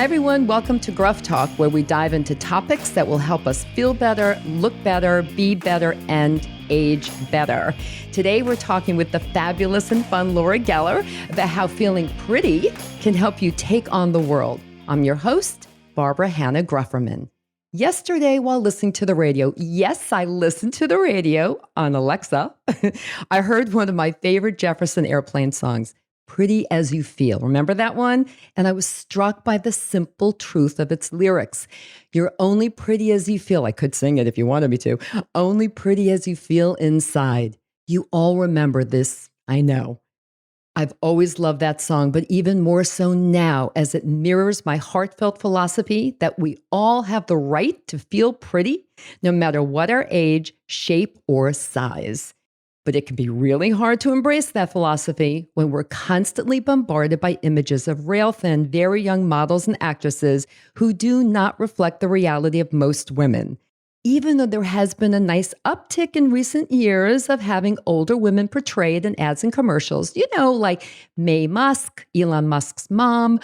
everyone, welcome to Gruff Talk, where we dive into topics that will help us feel better, look better, be better, and age better. Today, we're talking with the fabulous and fun Laura Geller about how feeling pretty can help you take on the world. I'm your host, Barbara Hannah Grufferman. Yesterday, while listening to the radio, yes, I listened to the radio on Alexa, I heard one of my favorite Jefferson Airplane songs, Pretty as You Feel. Remember that one? And I was struck by the simple truth of its lyrics. You're only pretty as you feel. I could sing it if you wanted me to. Only pretty as you feel inside. You all remember this, I know. I've always loved that song, but even more so now as it mirrors my heartfelt philosophy that we all have the right to feel pretty, no matter what our age, shape, or size. But it can be really hard to embrace that philosophy when we're constantly bombarded by images of rail-thin, very young models and actresses who do not reflect the reality of most women. Even though there has been a nice uptick in recent years of having older women portrayed in ads and commercials, like Mae Musk, Elon Musk's mom,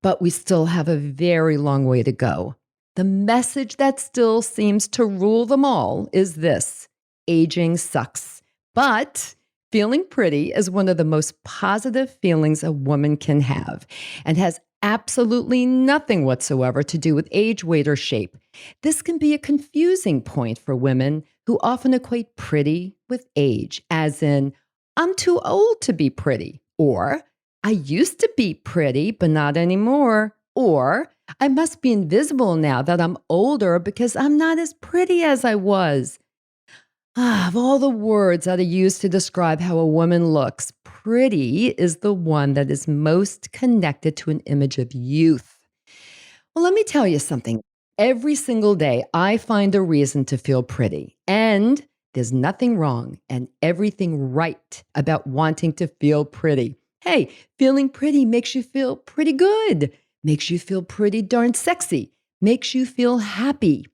but we still have a very long way to go. The message that still seems to rule them all is this: aging sucks. But feeling pretty is one of the most positive feelings a woman can have and has absolutely nothing whatsoever to do with age, weight, or shape. This can be a confusing point for women who often equate pretty with age, as in, I'm too old to be pretty, or I used to be pretty, but not anymore, or I must be invisible now that I'm older because I'm not as pretty as I was. Of all the words that are used to describe how a woman looks, pretty is the one that is most connected to an image of youth. Well, let me tell you something. Every single day, I find a reason to feel pretty. And there's nothing wrong and everything right about wanting to feel pretty. Hey, feeling pretty makes you feel pretty good, makes you feel pretty darn sexy, makes you feel happy.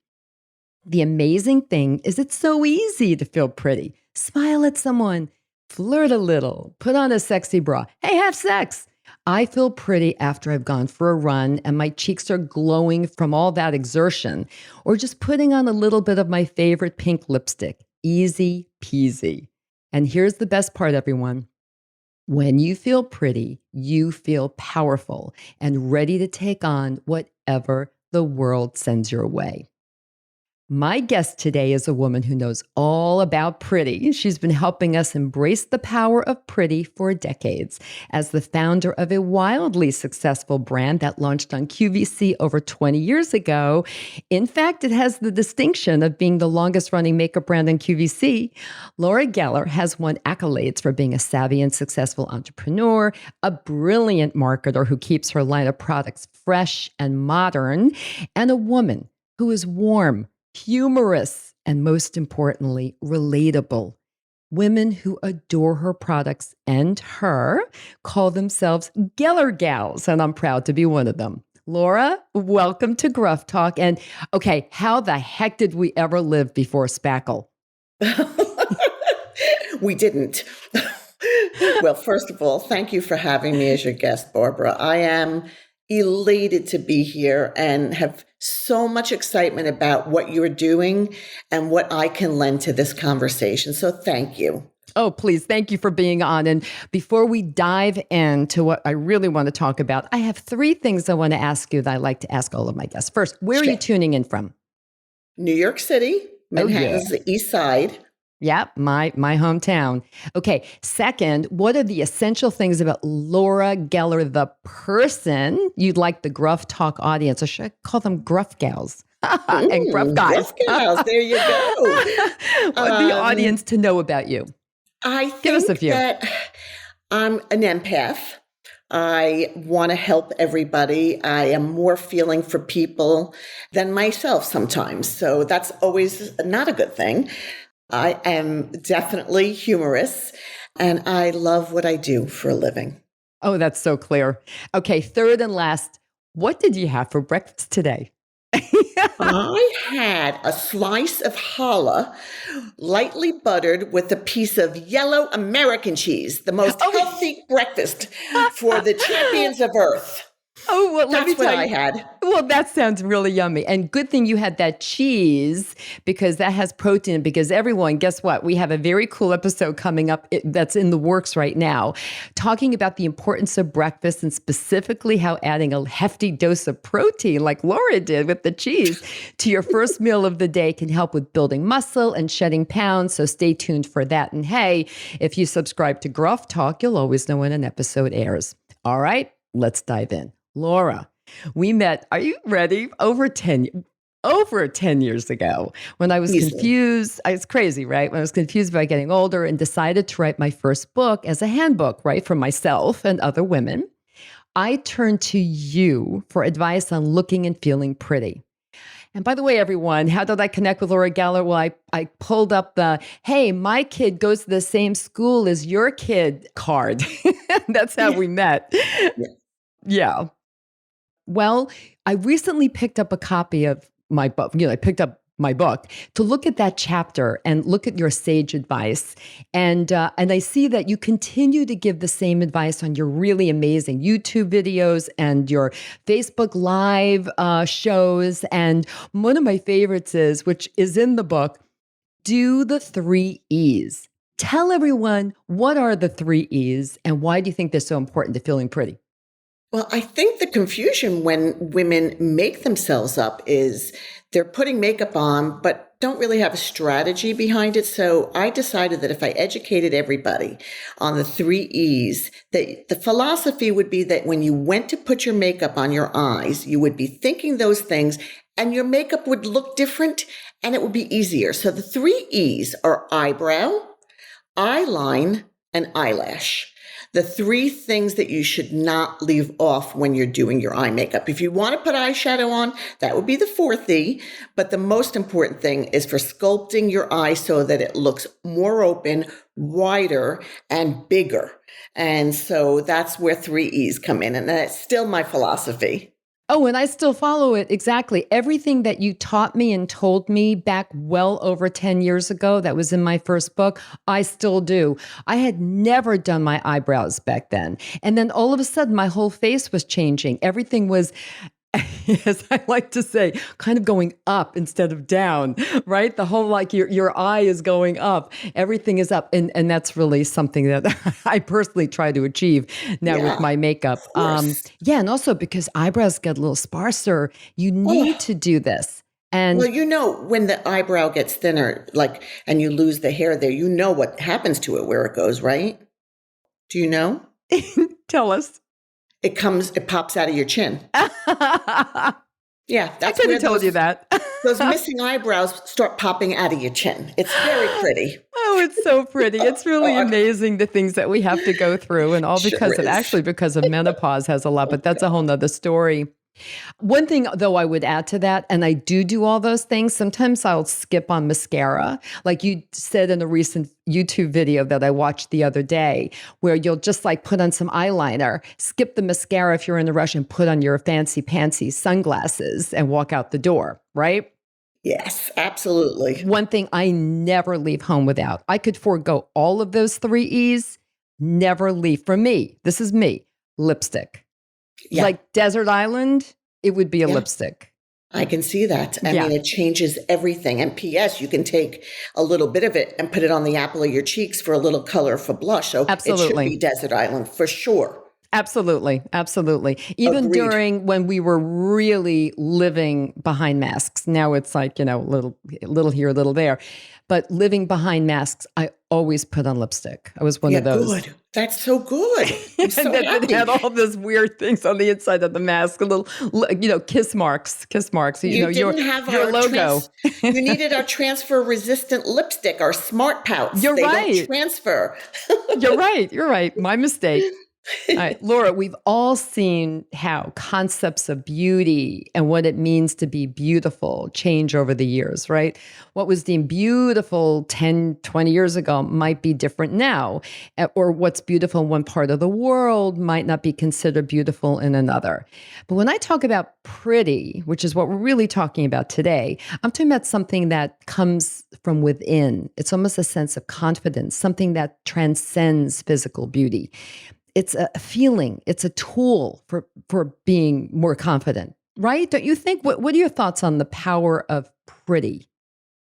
The amazing thing is it's so easy to feel pretty. Smile at someone, flirt a little, put on a sexy bra. Hey, have sex. I feel pretty after I've gone for a run and my cheeks are glowing from all that exertion, or just putting on a little bit of my favorite pink lipstick. Easy peasy. And here's the best part, everyone. When you feel pretty, you feel powerful and ready to take on whatever the world sends your way. My guest today is a woman who knows all about pretty. She's been helping us embrace the power of pretty for decades as the founder of a wildly successful brand that launched on QVC over 20 years ago. In fact, it has the distinction of being the longest running makeup brand on QVC. Laura Geller has won accolades for being a savvy and successful entrepreneur, a brilliant marketer who keeps her line of products fresh and modern, and a woman who is warm, humorous, and most importantly, relatable. Women who adore her products and her call themselves Geller Gals, and I'm proud to be one of them. Laura, welcome to Gruff Talk. And okay, how the heck did we ever live before Spackle? We didn't. Well, first of all, thank you for having me as your guest, Barbara. I am elated to be here and have so much excitement about what you're doing and what I can lend to this conversation. So thank you. Oh, please. Thank you for being on. And before we dive into what I really want to talk about, I have 3 things I want to ask you that I like to ask all of my guests. First, where are you tuning in from? New York City, Manhattan's the East Side. Yeah, my hometown. Okay. Second, what are the essential things about Laura Geller, the person, you'd like the Gruff Talk audience, or should I call them Gruff Gals? And Gruff Guys. Gruff Gals, there you go. The audience to know about you. I think Give us a few. that I'm an empath. I want to help everybody. I am more feeling for people than myself sometimes. So that's always not a good thing. I am definitely humorous, and I love what I do for a living. Oh, that's so clear. Okay, third and last, what did you have for breakfast today? I had a slice of challah, lightly buttered with a piece of yellow American cheese, the most healthy breakfast for the champions of Earth. Oh, well, let me That's what tell I you. had. Well, that sounds really yummy. And good thing you had that cheese because that has protein. Because everyone, guess what? We have a very cool episode coming up that's in the works right now, talking about the importance of breakfast and specifically how adding a hefty dose of protein, like Laura did with the cheese, to your first meal of the day can help with building muscle and shedding pounds. So stay tuned for that. And hey, if you subscribe to Gruff Talk, you'll always know when an episode airs. All right, let's dive in. Laura, we met, are you ready? Over 10 years ago when I was Easily. confused. It's crazy, right? When I was confused about getting older and decided to write my first book as a handbook, right? For myself and other women. I turned to you for advice on looking and feeling pretty. And by the way, everyone, how did I connect with Laura Geller? Well, I pulled up the, hey, my kid goes to the same school as your kid card. That's how we met. Yeah. Yeah. Well, I recently picked up a copy of my book. I picked up my book to look at that chapter and look at your sage advice. And I see that you continue to give the same advice on your really amazing YouTube videos and your Facebook Live shows. And one of my favorites is, which is in the book, do the 3 E's. Tell everyone, what are the 3 E's and why do you think they're so important to feeling pretty? Well, I think the confusion when women make themselves up is they're putting makeup on, but don't really have a strategy behind it. So I decided that if I educated everybody on the 3 E's, that the philosophy would be that when you went to put your makeup on your eyes, you would be thinking those things and your makeup would look different and it would be easier. So the 3 E's are eyebrow, eyeline, and eyelash. The 3 things that you should not leave off when you're doing your eye makeup. If you want to put eyeshadow on, that would be the 4th E. But the most important thing is for sculpting your eye so that it looks more open, wider, and bigger. And so that's where 3 E's come in. And that's still my philosophy. Oh, and I still follow it. Exactly. Everything that you taught me and told me back well over 10 years ago, that was in my first book, I still do. I had never done my eyebrows back then. And then all of a sudden, my whole face was changing. Everything was, as I like to say, kind of going up instead of down, right? The whole, like your eye is going up, everything is up. And that's really something that I personally try to achieve now with my makeup. Yeah. And also because eyebrows get a little sparser, you need to do this. And well, when the eyebrow gets thinner, and you lose the hair there, you know what happens to it, where it goes, right? Do you know? tell us. It pops out of your chin. Yeah, that's I could have told you that. Those missing eyebrows start popping out of your chin. It's very pretty. Oh, it's so pretty. It's really amazing the things that we have to go through and all because of menopause has a lot, but that's a whole nother story. One thing, though, I would add to that, and I do all those things. Sometimes I'll skip on mascara. Like you said in a recent YouTube video that I watched the other day, where you'll just put on some eyeliner, skip the mascara if you're in a rush, and put on your fancy sunglasses and walk out the door, right? Yes, absolutely. One thing I never leave home without. I could forego all of those 3 E's, never leave. For me, this is me, lipstick. Yeah. Like Desert Island, it would be a lipstick. I can see that. I mean, it changes everything. And P.S., you can take a little bit of it and put it on the apple of your cheeks for a little color for blush. So It should be Desert Island for sure. Absolutely. Even during when we were really living behind masks. Now it's little here, little there. But living behind masks, I always put on lipstick. I was one of those. Good. That's so good. I'm so happy. It had all those weird things on the inside of the mask, a little, kiss marks. You didn't have your logo. You needed our transfer-resistant lipstick, our Smart Pouts. You're right. They don't transfer. You're right. My mistake. All right, Laura, we've all seen how concepts of beauty and what it means to be beautiful change over the years, right? What was deemed beautiful 10, 20 years ago might be different now, or what's beautiful in one part of the world might not be considered beautiful in another. But when I talk about pretty, which is what we're really talking about today, I'm talking about something that comes from within. It's almost a sense of confidence, something that transcends physical beauty. it's a feeling, it's a tool for being more confident, right? Don't you think? What are your thoughts on the power of pretty?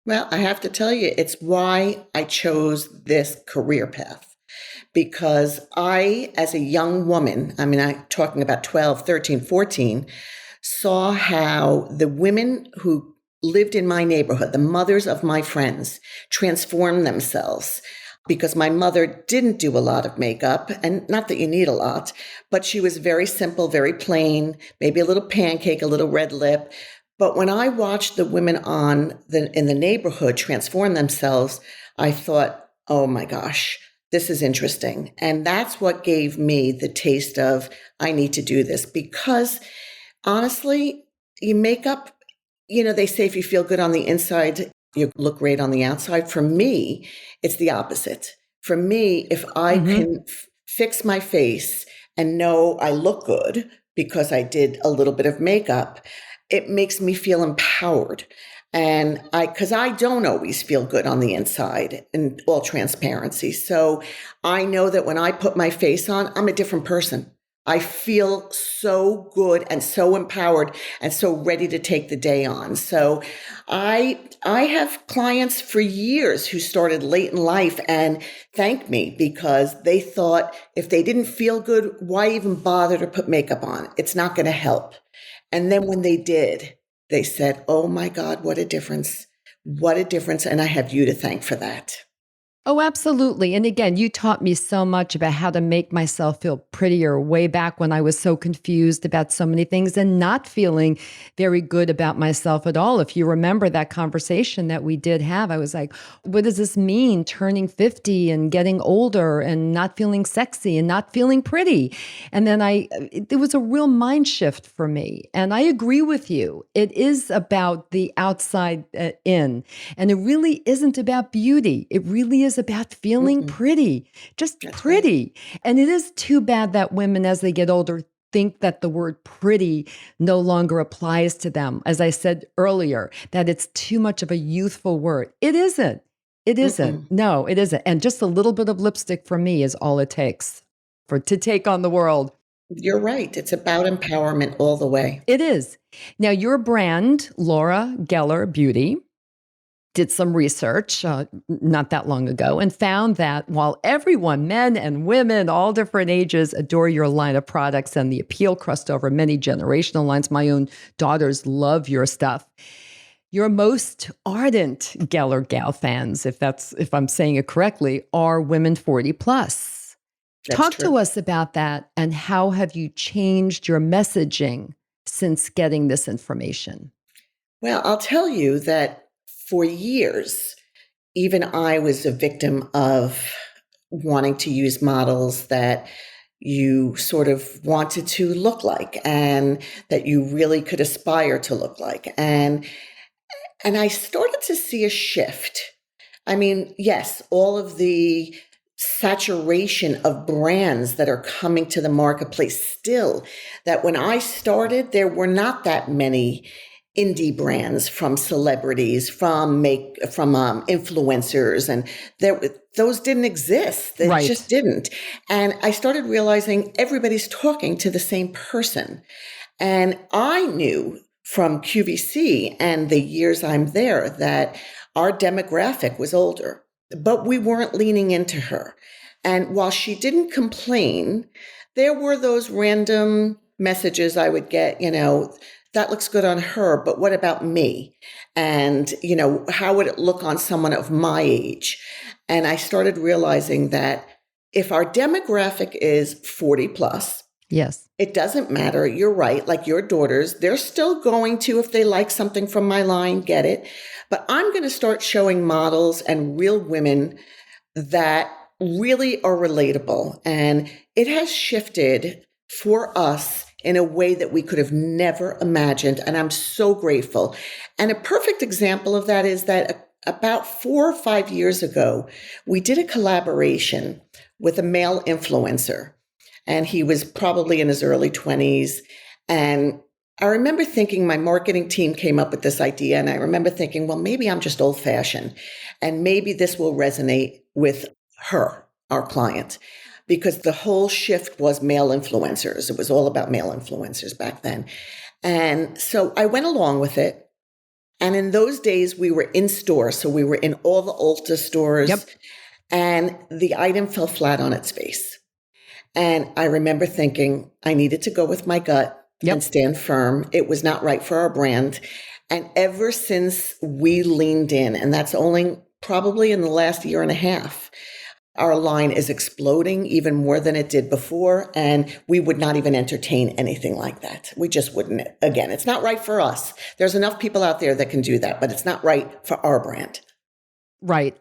Well, I have to tell you, it's why I chose this career path. Because I, as a young woman, I mean, I'm talking about 12, 13, 14, saw how the women who lived in my neighborhood, the mothers of my friends, transformed themselves. Because my mother didn't do a lot of makeup, and not that you need a lot, but she was very simple, very plain, maybe a little pancake, a little red lip. But when I watched the women in the neighborhood transform themselves, I thought, oh my gosh, this is interesting. And that's what gave me the taste of, I need to do this. Because honestly, you make up, they say if you feel good on the inside, you look great on the outside. For me, it's the opposite. For me, if I can fix my face and know I look good because I did a little bit of makeup, it makes me feel empowered. And because I don't always feel good on the inside, in all transparency. So I know that when I put my face on, I'm a different person. I feel so good and so empowered and so ready to take the day on. So I have clients for years who started late in life and thank me because they thought if they didn't feel good, why even bother to put makeup on? It's not going to help. And then when they did, they said, oh my God, what a difference. What a difference. And I have you to thank for that. Oh, absolutely. And again, you taught me so much about how to make myself feel prettier way back when I was so confused about so many things and not feeling very good about myself at all. If you remember that conversation that we did have, I was like, what does this mean, turning 50 and getting older and not feeling sexy and not feeling pretty? And then it was a real mind shift for me. And I agree with you. It is about the outside in. And it really isn't about beauty. It really is about feeling pretty, just That's pretty. right. And it is too bad that women, as they get older, think that the word pretty no longer applies to them. As I said earlier, that it's too much of a youthful word. It isn't. It isn't. Mm-mm. No, it isn't. And just a little bit of lipstick for me is all it takes to take on the world. You're right. It's about empowerment all the way. It is. Now, your brand, Laura Geller Beauty, did some research not that long ago and found that while everyone, men and women, all different ages, adore your line of products and the appeal crossed over many generational lines, my own daughters love your stuff. Your most ardent Geller Gal fans, if I'm saying it correctly, are women 40 plus. That's Talk true. to us about that and how have you changed your messaging since getting this information? Well, I'll tell you that for years, even I was a victim of wanting to use models that you sort of wanted to look like and that you really could aspire to look like. And I started to see a shift. I mean, yes, all of the saturation of brands that are coming to the marketplace still, that when I started, there were not that many indie brands from celebrities, from influencers, and those didn't exist. They Right. just didn't. And I started realizing everybody's talking to the same person. And I knew from QVC and the years I'm there that our demographic was older, but we weren't leaning into her. And while she didn't complain, there were those random messages I would get, that looks good on her, but what about me? And, how would it look on someone of my age? And I started realizing that if our demographic is 40 plus, Yes. it doesn't matter. You're right. Like your daughters, they're still going to, if they like something from my line, get it. But I'm going to start showing models and real women that really are relatable. And it has shifted for us in a way that we could have never imagined. And I'm so grateful. And a perfect example of that is that about 4 or 5 years ago, we did a collaboration with a male influencer. And he was probably in his early 20s. And I remember thinking my marketing team came up with this idea. And I remember thinking, well, maybe I'm just old fashioned and maybe this will resonate with her, our client. because the whole shift was male influencers. It was all about male influencers back then. And so I went along with it. And in those days, we were in store. So we were in all the Ulta stores. Yep. And the item fell flat on its face. And I remember thinking I needed to go with my gut and stand firm. It was not right for our brand. And ever since we leaned in, and that's only probably in the last year and a half, our line is exploding even more than it did before. And we would not even entertain anything like that. We just wouldn't. Again, it's not right for us. There's enough people out there that can do that, but it's not right for our brand. Right.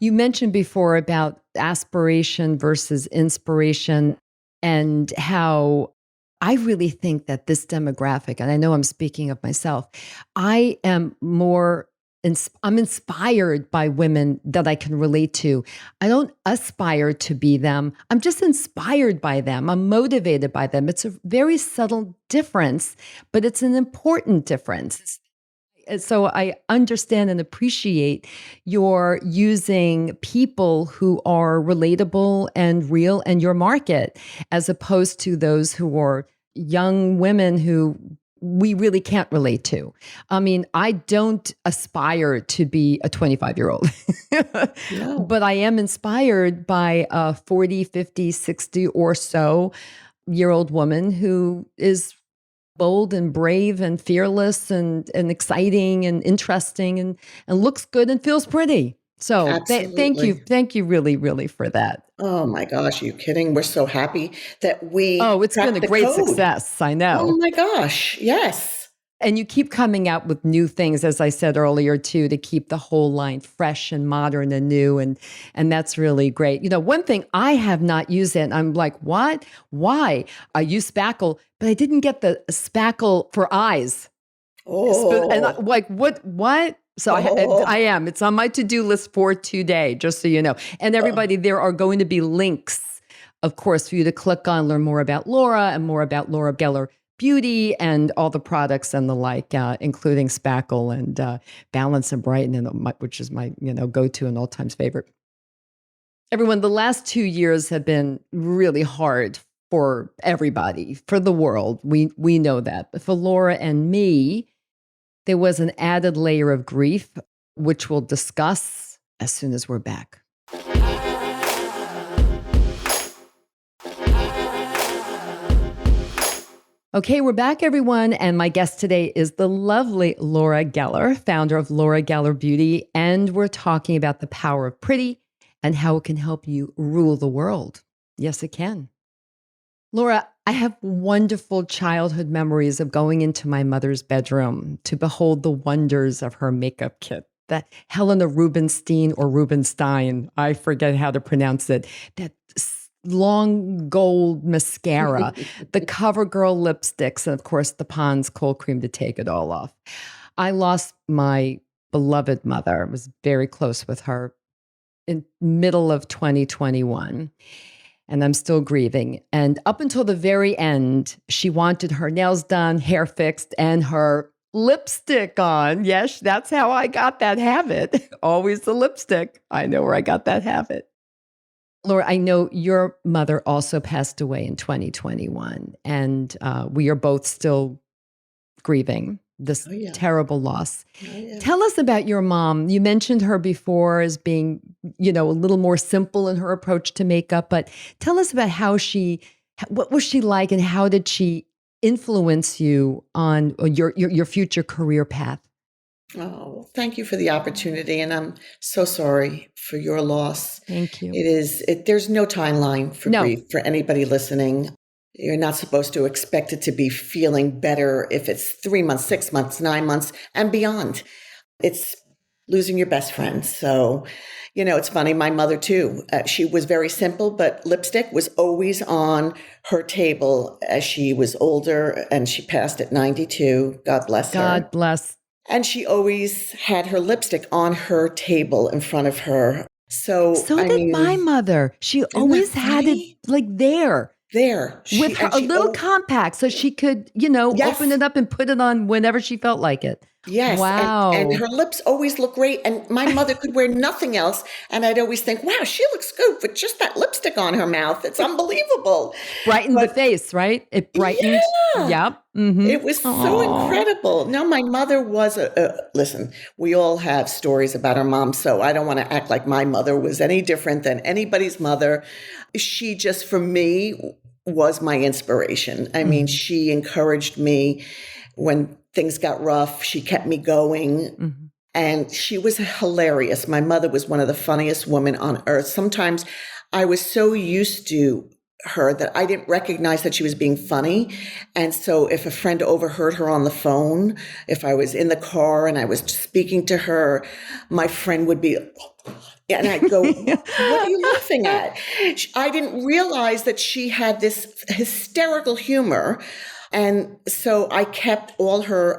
You mentioned before about aspiration versus inspiration and how I really think that this demographic, and I know I'm speaking of myself, I am I'm inspired by women that I can relate to. I don't aspire to be them. I'm just inspired by them. I'm motivated by them. It's a very subtle difference, but it's an important difference. So I understand and appreciate your using people who are relatable and real in your market, as opposed to those who are young women who we really can't relate to. I mean, I don't aspire to be a 25-year-old, No. but I am inspired by a 40, 50, 60 or so year old woman who is bold and brave and fearless and exciting and interesting and looks good and feels pretty. So Absolutely. thank you really, really for that. Oh my gosh, are you kidding? We're so happy that we Oh, it's been a cracked the great code. success. I Oh know. my gosh, yes. And you keep coming out with new things, as I said earlier, too, to keep the whole line fresh and modern and new. And that's really great. You know, one thing I have not used it, and I'm like, what? Why? I use spackle, but I didn't get the spackle for eyes. And Oh, like, what? So oh, I am. It's on my to-do list for today, just so you know. And everybody, there are going to be links, of course, for you to click on, learn more about Laura and more about Laura Geller Beauty and all the products and the like, including Spackle and Balance and Brighten, which is my go-to and all-times favorite. Everyone, the last 2 years have been really hard for everybody, for the world. We know that. But for Laura and me, there was an added layer of grief, which we'll discuss as soon as we're back. Okay, we're back, everyone. And my guest today is the lovely Laura Geller, founder of Laura Geller Beauty. And we're talking about the power of pretty and how it can help you rule the world. Yes, it can. Laura, I have wonderful childhood memories of going into my mother's bedroom to behold the wonders of her makeup kit. That Helena Rubinstein or Rubenstein, I forget how to pronounce it, that long gold mascara, the CoverGirl lipsticks, and of course the Pond's cold cream to take it all off. I lost my beloved mother. I was very close with her in middle of 2021. And I'm still grieving. And up until the very end, she wanted her nails done, hair fixed, and her lipstick on. Yes, that's how I got that habit. Always the lipstick. I know where I got that habit. Laura, I know your mother also passed away in 2021, and we are both still grieving this terrible loss. Oh, yeah. Tell us about your mom. You mentioned her before as being, a little more simple in her approach to makeup, but tell us about what was she like and how did she influence you on your future career path? Oh, thank you for the opportunity. And I'm so sorry for your loss. Thank you. There's no timeline for No. grief for anybody listening. You're not supposed to expect it to be feeling better if it's 3 months, 6 months, 9 months, and beyond. It's losing your best friend. So, it's funny. My mother, too, she was very simple, but lipstick was always on her table as she was older, and she passed at 92. God bless her. God bless. And she always had her lipstick on her table in front of her. So did my mother. She always had it like there. With her, a little compact so she could, Yes. open it up and put it on whenever she felt like it. Yes, and Wow. her lips always look great, and my mother could wear nothing else, and I'd always think, "Wow, she looks good with just that lipstick on her mouth. It's unbelievable." Brightened the But face, right? It brightened. yeah, Yep. Mm-hmm. it was so Oh. incredible. No, my mother was listen, we all have stories about our mom, so I don't want to act like my mother was any different than anybody's mother. She just, for me, was my inspiration. I mean, Mm-hmm. she encouraged me when things got rough. She kept me going. Mm-hmm. And she was hilarious. My mother was one of the funniest women on earth. Sometimes I was so used to her that I didn't recognize that she was being funny. And so if a friend overheard her on the phone, if I was in the car and I was speaking to her, my friend would be, and I'd go, "What are you laughing at?" I didn't realize that she had this hysterical humor. And so I kept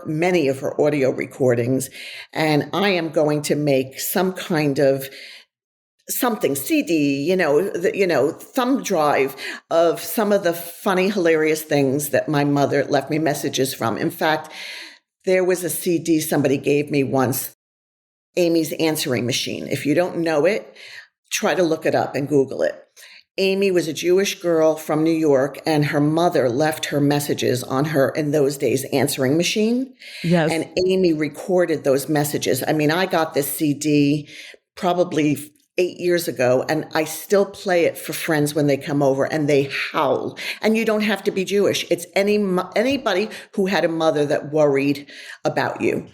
many of her audio recordings, and I am going to make some kind of something CD, thumb drive of some of the funny, hilarious things that my mother left me messages from. In fact, there was a CD somebody gave me once, Amy's Answering Machine. If you don't know it, try to look it up and Google it. Amy was a Jewish girl from New York, and her mother left her messages on her, in those days, answering machine. Yes. And Amy recorded those messages. I mean, I got this CD probably 8 years ago, and I still play it for friends when they come over and they howl. And you don't have to be Jewish. It's anybody who had a mother that worried about you.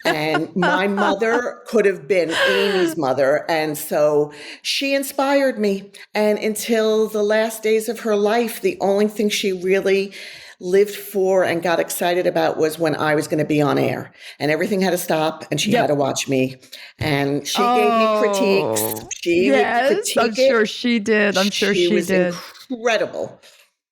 And my mother could have been Amy's mother. And so she inspired me. And until the last days of her life, the only thing she really lived for and got excited about was when I was going to be on air, and everything had to stop and she had to watch me, and she gave me critiques. She would Yes, I'm critique sure it. she did. I'm sure She she was did. incredible.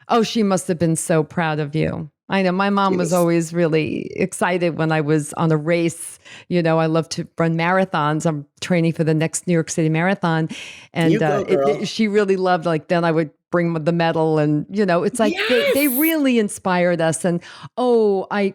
Oh, she must have been so proud of you. I know my mom She was was, always really excited when I was on a race. I love to run marathons. I'm training for the next New York City Marathon. you And go, girl. she really loved, like, then I would bring the medal, and, it's like they Yes. really inspired us. And, oh, I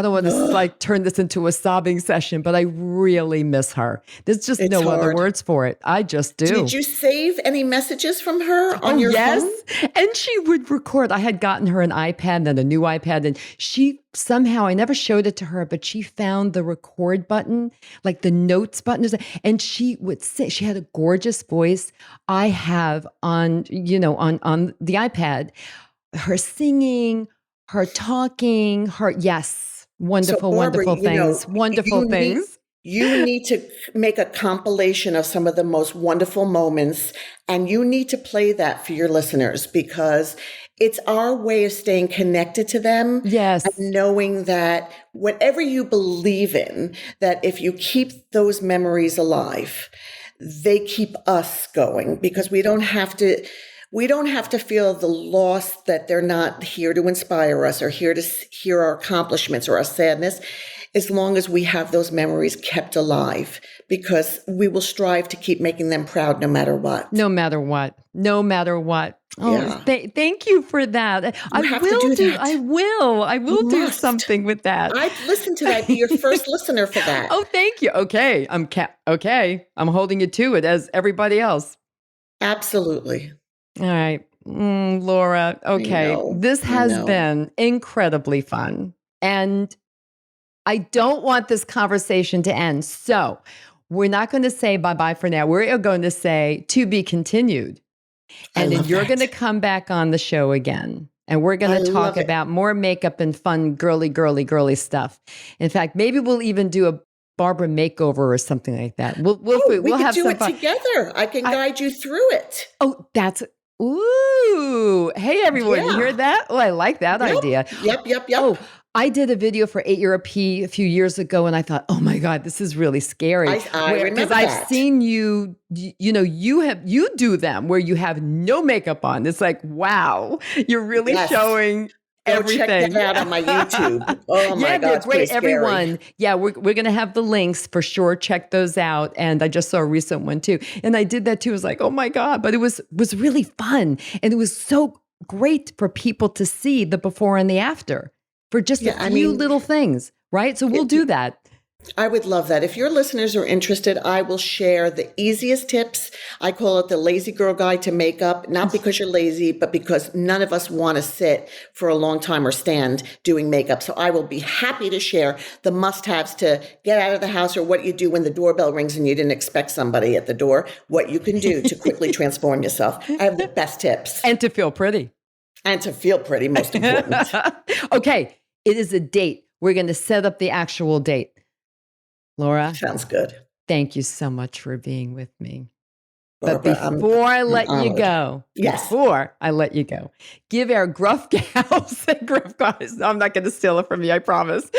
don't want to Ugh, like turn this into a sobbing session, but I really miss her. There's just it's no other hard. words for it. I just Did do. you save any messages from her on Oh, your yes. phone? And she would record. I had gotten her an iPad, then a new iPad, and she somehow, I never showed it to her, but she found the record button, like the notes button. And she would say, she had a gorgeous voice. I have on the iPad, her singing, her talking, yes, So wonderful, Barbara, wonderful things, wonderful things. you need to make a compilation of some of the most wonderful moments, and you need to play that for your listeners, because it's our way of staying connected to them Yes. and knowing that whatever you believe in, that if you keep those memories alive, they keep us going, because we don't have to feel the loss that they're not here to inspire us or here to hear our accomplishments or our sadness, as long as we have those memories kept alive, because we will strive to keep making them proud no matter what. No matter what. No matter what. Oh, Yeah. thank you for that. You have to do that. I You will do must. something with that. I'd listen to that, be your first listener for that. Oh, thank you. Okay. Okay. I'm holding you to it as everybody else. Absolutely. All right. Laura, okay. This I has know. been incredibly fun. And I don't want this conversation to end. So we're not going to say bye-bye for now. We're going to say to be continued. I And then love you're going to that. come back on the show again. And we're going I to talk love it. about more makeup and fun, girly stuff. In fact, maybe we'll even do a Barbara makeover or something like that. Oh, we We'll could have do some it fun. together. I can guide you through it. Oh, ooh. Hey, everyone, you Yeah. hear that? Oh, I like that idea. Yep. Oh, I did a video for 8 Year a few years ago, and I thought, oh my God, this is really scary. I remember Because I've that. seen you do them where you have no makeup on. It's like, wow, you're really Yes. showing Go everything. check that out on my YouTube. Oh my Yeah, God, they're it's pretty great. scary. Everyone. Yeah, we're going to have the links for sure. Check those out. And I just saw a recent one too. And I did that too. I was like, oh my God. But it was really fun. And it was so great for people to see the before and the after. for just a few little things, right? So we'll do that. I would love that. If your listeners are interested, I will share the easiest tips. I call it the lazy girl guide to makeup, not because you're lazy, but because none of us want to sit for a long time or stand doing makeup. So I will be happy to share the must-haves to get out of the house, or what you do when the doorbell rings and you didn't expect somebody at the door, what you can do to quickly transform yourself. I have the best tips. And to feel pretty. And to feel pretty, most important. Okay, it is a date. We're going to set up the actual date. Laura. Sounds good. Thank you so much for being with me. Barbara, but before I let you go, give our gruff gals and gruff guys, I'm not going to steal it from you, I promise.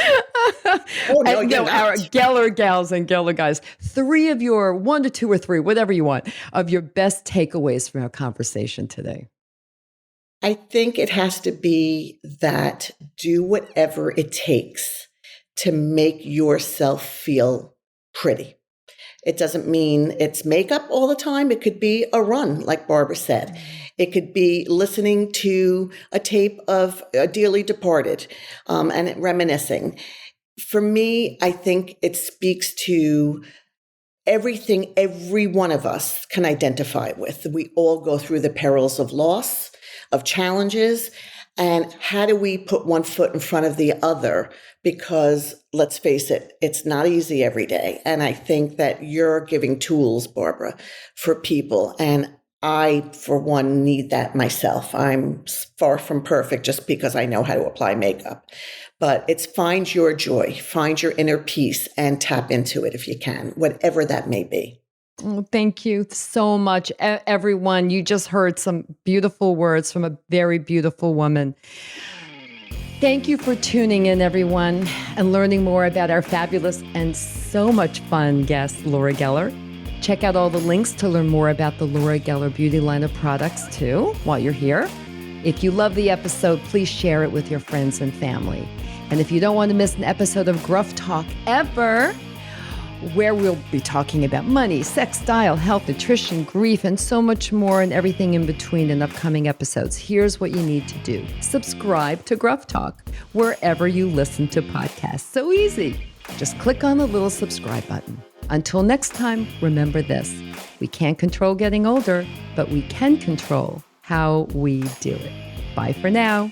Our Geller gals and Geller guys, 3 of your 1 to 2 or 3, whatever you want, of your best takeaways from our conversation today. I think it has to be that do whatever it takes to make yourself feel pretty. It doesn't mean it's makeup all the time. It could be a run, like Barbara said. It could be listening to a tape of a dearly departed and reminiscing. For me, I think it speaks to everything every one of us can identify with. We all go through the perils of loss, of challenges, and how do we put one foot in front of the other? Because let's face it, it's not easy every day. And I think that you're giving tools, Barbara, for people. And I, for one, need that myself. I'm far from perfect just because I know how to apply makeup. But it's find your joy, find your inner peace, and tap into it if you can, whatever that may be. Oh, thank you so much, everyone. You just heard some beautiful words from a very beautiful woman. Thank you for tuning in, everyone, and learning more about our fabulous and so much fun guest, Laura Geller. Check out all the links to learn more about the Laura Geller beauty line of products, too, while you're here. If you love the episode, please share it with your friends and family. And if you don't want to miss an episode of Gruff Talk ever, where we'll be talking about money, sex, style, health, nutrition, grief, and so much more, and everything in between in upcoming episodes, here's what you need to do. Subscribe to Gruff Talk wherever you listen to podcasts. So easy. Just click on the little subscribe button. Until next time, remember this. We can't control getting older, but we can control how we do it. Bye for now.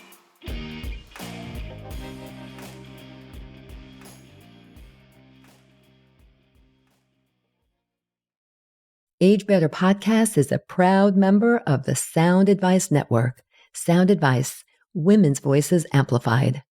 Age Better Podcast is a proud member of the Sound Advice Network. Sound Advice, women's voices amplified.